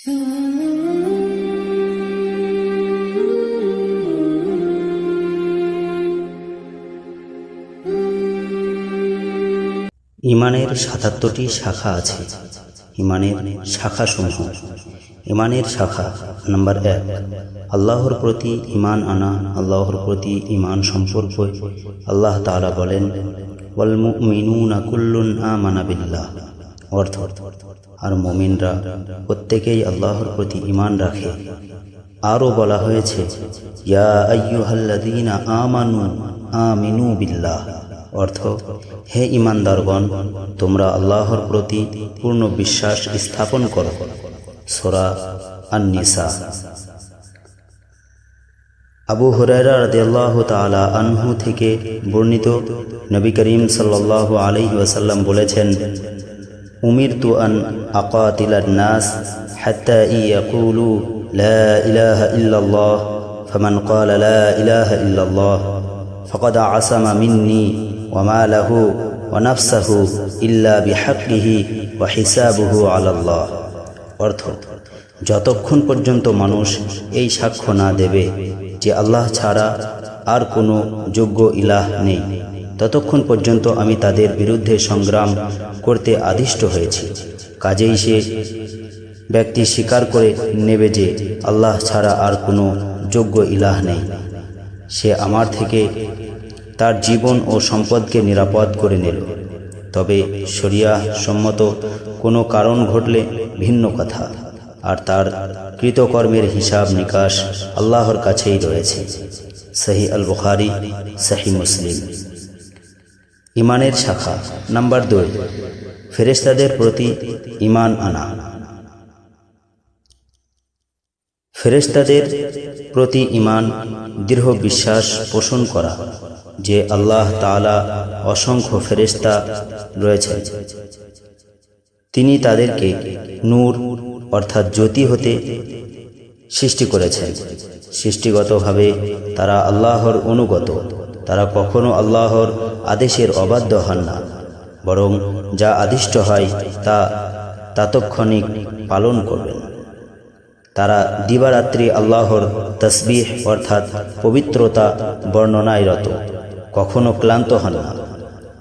ইমানের ৭৭টি শাখা আছে। ইমানের শাখাসমূহ। ইমানের শাখা নাম্বার ১, আল্লাহর প্রতি ইমান আনা। আল্লাহর প্রতি ইমান সম্পর্কে আল্লাহ তাআলা বলেন, ওয়াল মুমিনুনা কুল্লুন আমানা বিল্লাহ, অর্থ আর মুমিনরা প্রত্যেকেই আল্লাহর প্রতি ইমান রাখে। আরও বলা হয়েছে, ইয়া আইয়ুহাল্লাযীনা আমানু আমিনু বিল্লাহ, অর্থ হে ঈমানদারগণ, তোমরা আল্লাহর প্রতি পূর্ণ বিশ্বাস স্থাপন করো। সূরা আন-নিসা। আবু হুরায়রা রাদিয়াল্লাহু তাআলা আনহু থেকে বর্ণিত, নবী করিম সাল্লাল্লাহু আলাইহি ওয়াসাল্লাম বলেছেন, উমিরতু আন আকাতিলান নাস হাত্তা ইয়াকুলু লা ইলাহা ইল্লাল্লাহ ফামান ক্বালা লা ইলাহা ইল্লাল্লাহ ফাকাদ আসামা মিন্নি ওয়া মালাহু ওয়া নাফসাহু ইল্লা বিহাক্কিহি ওয়া হিসাবুহু আলাল্লাহ, অর্থ যতক্ষণ পর্যন্ত মানুষ এই সাক্ষ্য না দেবে যে আল্লাহ ছাড়া আর কোনো যোগ্য ইলাহ নেই, ততক্ষণ পর্যন্ত আমি তাদের বিরুদ্ধে সংগ্রাম করতে আদিষ্ট হয়েছি। কাজেই সে ব্যক্তি স্বীকার করে নেবে যে আল্লাহ ছাড়া আর কোনো যোগ্য ইলাহ নেই, সে আমার থেকে তার জীবন ও সম্পদকে নিরাপদ করে নিল। তবে শরিয়াহ সম্মত কোনো কারণ ঘটলে ভিন্ন কথা, আর তার কৃতকর্মের হিসাব নিকাশ আল্লাহর কাছেই রয়েছে। সহিহ আল বুখারী, সহিহ মুসলিম। ইমানের শাখা নাম্বার ২, ফেরেশতাদের প্রতি ইমান আনা। ফেরেশতাদের প্রতি ইমান দৃঢ় বিশ্বাস পোষণ করা যে আল্লাহ তাআলা অসংখ্য ফেরেশতা রয়েছেন। তিনি তাদেরকে নূর অর্থাৎ জ্যোতি হতে সৃষ্টি করেছেন। সৃষ্টিগতভাবে তারা আল্লাহর অনুগত। তারা কখনো আল্লাহর আদেশের অবাধ্য হন না, বরং যা আদিষ্ট হয় তা তাৎক্ষণিক পালন করবেন। তারা দিবারাত্রি আল্লাহর তাসবিহ অর্থাৎ পবিত্রতা বর্ণনায় রত, কখনো ক্লান্ত হন না।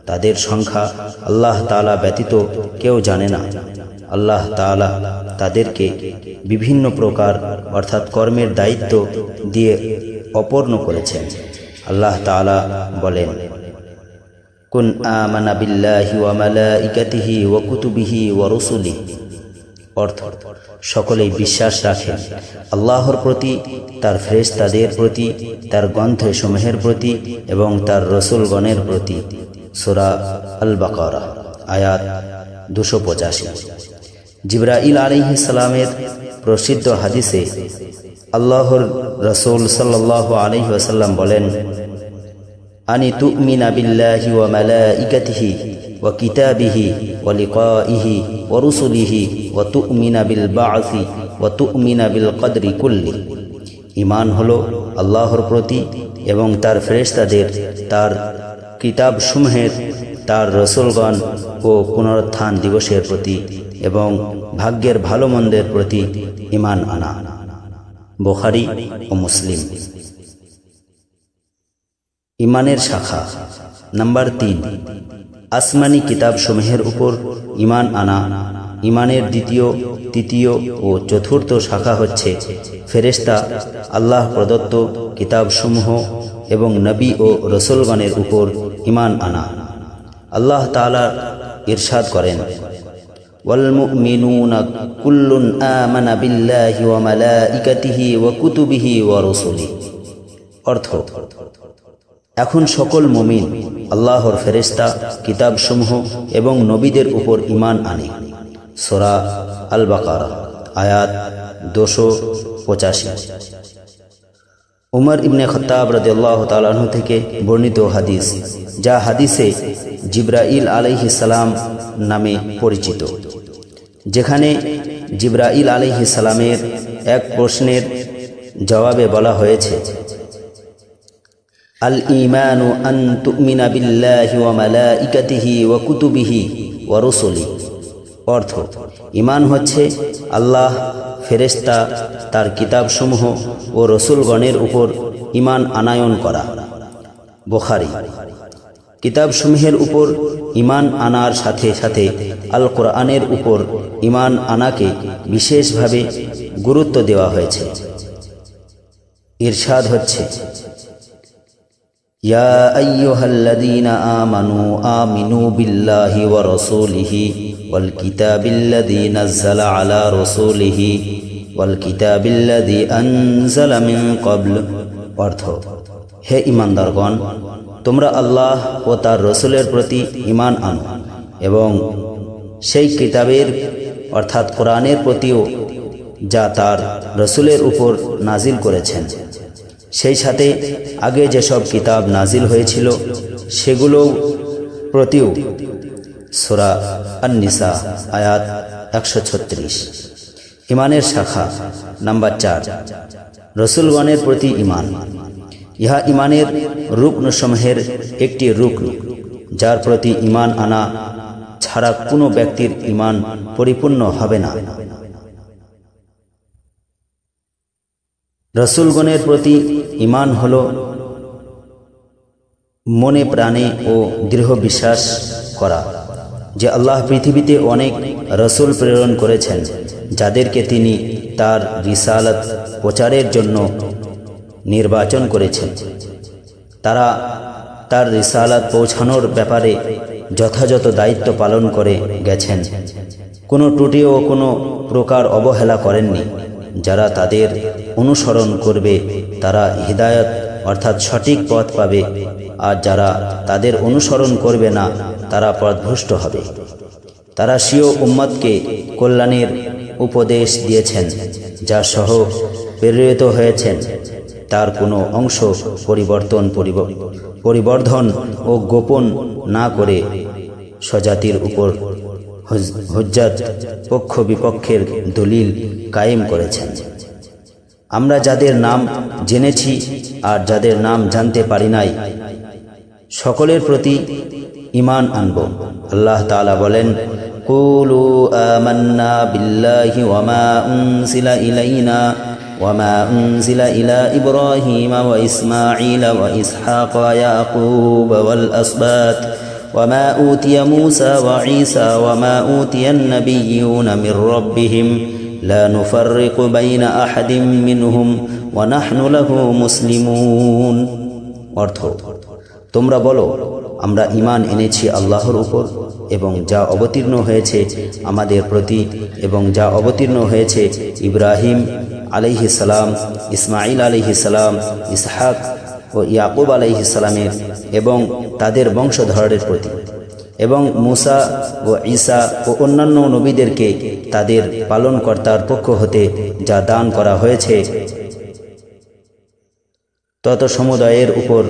তাদের সংখ্যা আল্লাহ তাআলা ব্যতীত কেউ জানে না। আল্লাহ তাআলা তাদেরকে বিভিন্ন প্রকার অর্থাৎ কর্মের দায়িত্ব দিয়ে অপূর্ণ করেছেন। আল্লাহ তাআলা বলেন, কুন আমানা বিল্লাহি ওয়া মালাইকাতিহি ওয়া কুতুবিহি ওয়া রুসুলিহি, অর্থ সকলেই বিশ্বাস রাখেন আল্লাহর প্রতি, তার ফেরেশতাদের প্রতি, তার গ্রন্থসমূহের প্রতি এবং তার রসুলগণের প্রতি। সূরা আল বাকারা, আয়াত ২৮৫। জিবরাইল আলাইহিস সালামের প্রসিদ্ধ হাদিসে আল্লাহর রাসূল সাল্লাল্লাহু আলাইহি ওয়াসাল্লাম বলেন, আনি তুমিনা বিল্লাহি ওয়া মালাইকাতিহি ওয়া কিতাবিহি ওয়া লিকাইহি ওয়া রুসুলিহি ওয়া তুমিনা বিল বা'সি ওয়া তুমিনা বিল কদরি কুল্লি। ঈমান হলো আল্লাহর প্রতি এবং তার ফেরেশতাদের, তার কিতাবসমূহের, তার রসুলগণ ও পুনরুত্থান দিবসের প্রতি এবং ভাগ্যের ভালো মন্দের প্রতি ঈমান আনা। বুখারী ও মুসলিম। ইমানের শাখা নাম্বার ৩, আসমানি কিতাবসমূহের উপর ঈমান আনা। ঈমানের দ্বিতীয়, তৃতীয় ও চতুর্থ শাখা হচ্ছে ফেরেশতা, আল্লাহ প্রদত্ত কিতাবসমূহ এবং নবী ও রসুলগণের উপর ঈমান আনা। আল্লাহ তাআলা ইরশাদ করেন, ওয়াল মুমিনুনা কুল্লুন আমানা বিল্লাহি ওয়া মালাইকাতিহি ওয়া কুতুবিহি ওয়া রুসুলিহি, অর্থ এখন সকল মুমিন আল্লাহর ফেরেশতা, কিতাবসমূহ এবং নবীদের উপর ঈমান আনে। সূরা আল বাকারা, আয়াত ২৮৫। উমর ইবনে খাত্তাব রাদিয়াল্লাহু তাআলা আনহু থেকে বর্ণিত হাদিস, যা হাদিসে জিবরাইল আলাইহিস সালাম নামে পরিচিত, যেখানে জিবরাইল আলাইহিস সালামের এক প্রশ্নের জবাবে বলা হয়েছে, আল ঈমানু আন তুমিনা বিল্লাহি ওয়া মালাইকাতিহি ওয়া কুতুবিহি ওয়া রুসুলিহি, অর্থ, ঈমান হচ্ছে আল্লাহ, ফেরেশতা, তার কিতাবসমূহ ও রসুলগণের উপর ঈমান আনায়ন করা। বুখারী। কিতাবসমূহের উপর ঈমান আনার সাথে সাথে আল কোরআনের উপর ঈমান আনাকে বিশেষভাবে গুরুত্ব দেওয়া হয়েছে। ইরশাদ হচ্ছে, ইয়া আইয়ুহাল্লাযীনা আমানু আমিনু বিল্লাহি ওয়া রাসূলিহি ওয়াল কিতাবিল্লাযী নাযালা আলা রাসূলিহি ওয়াল কিতাবিল্লাযী আনজালা মিন ক্বাবল। অর্থ, হে ঈমানদারগণ, তোমরা আল্লাহ ও তার রসুলের প্রতি ঈমান আনো এবং সেই কিতাবের অর্থাৎ কোরআনের প্রতিও যা তার রসুলের উপর নাজিল করেছেন, সেই সাথে আগে যেসব কিতাব নাজিল হয়েছিল সেগুলো প্রতিও। সূরা আন-নিসা আয়াত 136। ঈমানের শাখা নাম্বার 4, রসুলগণের প্রতি ঈমান। ইহা ঈমানের রুকনসমূহের একটি রুকন, যার প্রতি ঈমান আনা ছাড়া কোনো ব্যক্তির ঈমান পরিপূর্ণ হবে না। রসুলগণের প্রতি ঈমান হল মনে প্রাণে ও দৃঢ় বিশ্বাস করা যে আল্লাহ পৃথিবীতে অনেক রসুল প্রেরণ করেছেন, যাদেরকে তিনি তার রিসালাত প্রচারের জন্য নির্বাচন করেছেন। তারা তার রিসালাত পৌঁছানোর ব্যাপারে যথাযথ দায়িত্ব পালন করে গেছেন, কোনো ত্রুটি ও কোনো প্রকার অবহেলা করেননি। যারা তাদের অনুসরণ করবে তারা হিদায়াত অর্থাৎ সঠিক পথ পাবে, আর যারা তাদের অনুসরণ করবে না তারা পথভ্রষ্ট হবে। তারা স্বীয় উম্মতকে কল্যাণের উপদেশ দিয়েছেন, যা সহ প্রেরিত হয়েছেন তার কোনো অংশ পরিবর্ধন ও গোপন না করে স্বজাতির উপর হুজ্জাত পক্ষ বিপক্ষের দলিল কায়েম করেছেন। আমরা যাদের নাম জেনেছি আর যাদের নাম জানতে পারি নাই, সকলের প্রতি ঈমান আনব। আল্লাহ তাআলা বলেন, কুলু আমান্না বিল্লাহি ওয়া মা উনজিলা ইলাইনা ওয়া মা উনজিলা ইলা ইব্রাহিম ওয়া ইসমাঈল ওয়া ইসহাক ওয়া ইয়াকুব ওয়াল আসবাত ওয়া মা উতিয়া মূসা ওয়া ঈসা ওয়া মা উতিয়ান নাবিয়্যুনা মির রাব্বিহিম লা নুফাররিকু বাইনা আহাদিম মিনহুম ওয়া নাহনু লাহু মুসলিমুন। অর্থ, তোমরা বলো, আমরা ঈমান এনেছি আল্লাহর উপর এবং যা অবতীর্ণ হয়েছে আমাদের প্রতি এবং যা অবতীর্ণ হয়েছে ইব্রাহিম আলাইহিস সালাম, ইসমাঈল আলাইহিস সালাম, ইসহাক ও ইয়াকুব আলাইহিস সালামের এবং তাদের বংশধরের প্রতি, এবং মূসা ও ঈসা ও অন্যান্য নবীদেরকে তাদের পালনকর্তার পক্ষ হতে যা দান করা হয়েছে তত সমুদায়ের উপর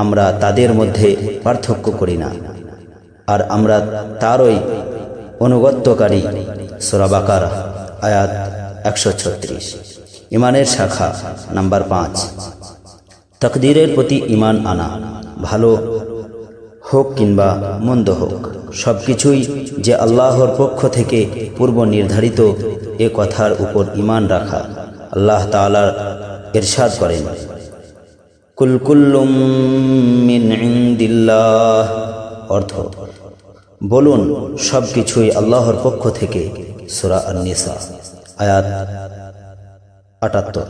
আমরা তাদের মধ্যে পার্থক্য করি না, আর আমরা তারই অনুগত্যকারী। সূরা বাকারা আয়াত 136। ঈমানের শাখা নাম্বার 5, তাকদীরের প্রতি ঈমান আনা। ভালো হোক কিংবা মন্দ হোক, সব কিছুই যে আল্লাহর পক্ষ থেকে পূর্ব নির্ধারিত এ কথার উপর ঈমান রাখা। আল্লাহ তাআলা ইরশাদ করেন, কুল কুল্লুম মিন ইনদিল্লাহ। অর্থ, বলুন সব কিছুই আল্লাহর পক্ষ থেকে। সূরা আন-নিসা আয়াত 78।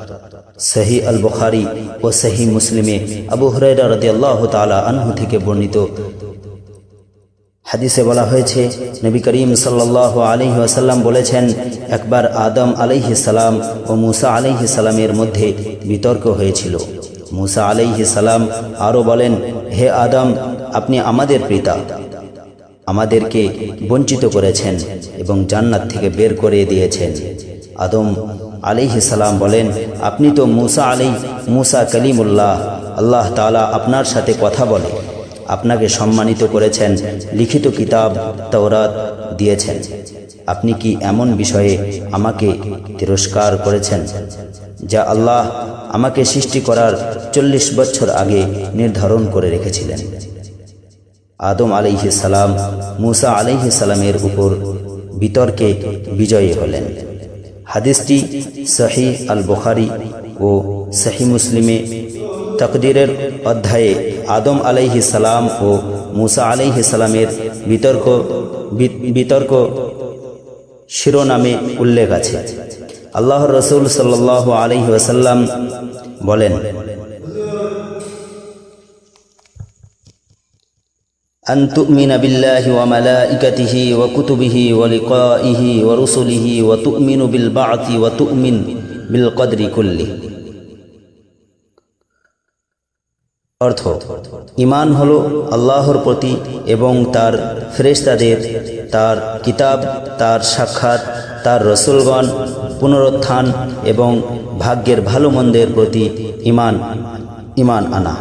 সহিহ আল বুখারী ও সহিহ মুসলিমে আবু হুরায়রা রাদিয়াল্লাহু তাআলা আনহু থেকে বর্ণিত হাদিসে বলা হয়েছে, নবী করিম সাল্লাল্লাহু আলাইহি ওয়াসাল্লাম বলেছেন, একবার আদম আলাইহিস সালাম ও মূসা আলাইহিস সালামের মধ্যে বিতর্ক হয়েছিল। মূসা আলাইহিস সালাম আরও বলেন, হে আদম, আপনি আমাদের পিতা, আমাদেরকে বঞ্চিত করেছেন এবং জান্নাত থেকে বের করে দিয়েছেন। আদম আলাইহিস সালাম বলেন, আপনি তো মূসা কালিমুল্লাহ, আল্লাহ তাআলা আপনার সাথে কথা বলে, আপনাকে সম্মানিত করেছেন, লিখিত কিতাব তাওরাত দিয়েছেন। আপনি কি এমন বিষয়ে আমাকে তিরস্কার করেছেন যা আল্লাহ আমাকে সৃষ্টি করার 40 বছর আগে নির্ধারণ করে রেখেছিলেন? আদম আলাইহিস সালাম মূসা আলাইহিস সালামের উপর বিতর্কে বিজয়ী হলেন। হাদিসটি সহিহ আল বুখারী ও সহিহ মুসলিমে তাকদীরের অধ্যায়ে আদম আলাইহিস সালাম ও মুসা আলাইহিস সালামের বিতর্ক শিরোনামে উল্লেখ আছে। আল্লাহর রাসূল সাল্লাল্লাহু আলাইহি ওয়াসাল্লাম বলেন, আন তুমিনা বিল্লাহি ওয়া মালাইকাতিহি ওয়া কুতুবিহি ওয়া লিকাইহি ওয়া রুসুলিহি ওয়া তুমিনু বিল বা'থি ওয়া তুমিন বিল কদরি কুল্লি। অর্থ, ঈমান হলো আল্লাহর প্রতি এবং তার ফেরেশতাদের, তার কিতাব, তার সাক্ষাৎ, তার রসুলগণ, পুনরুত্থান এবং ভাগ্যের ভালো মন্দের প্রতি ঈমান আনা।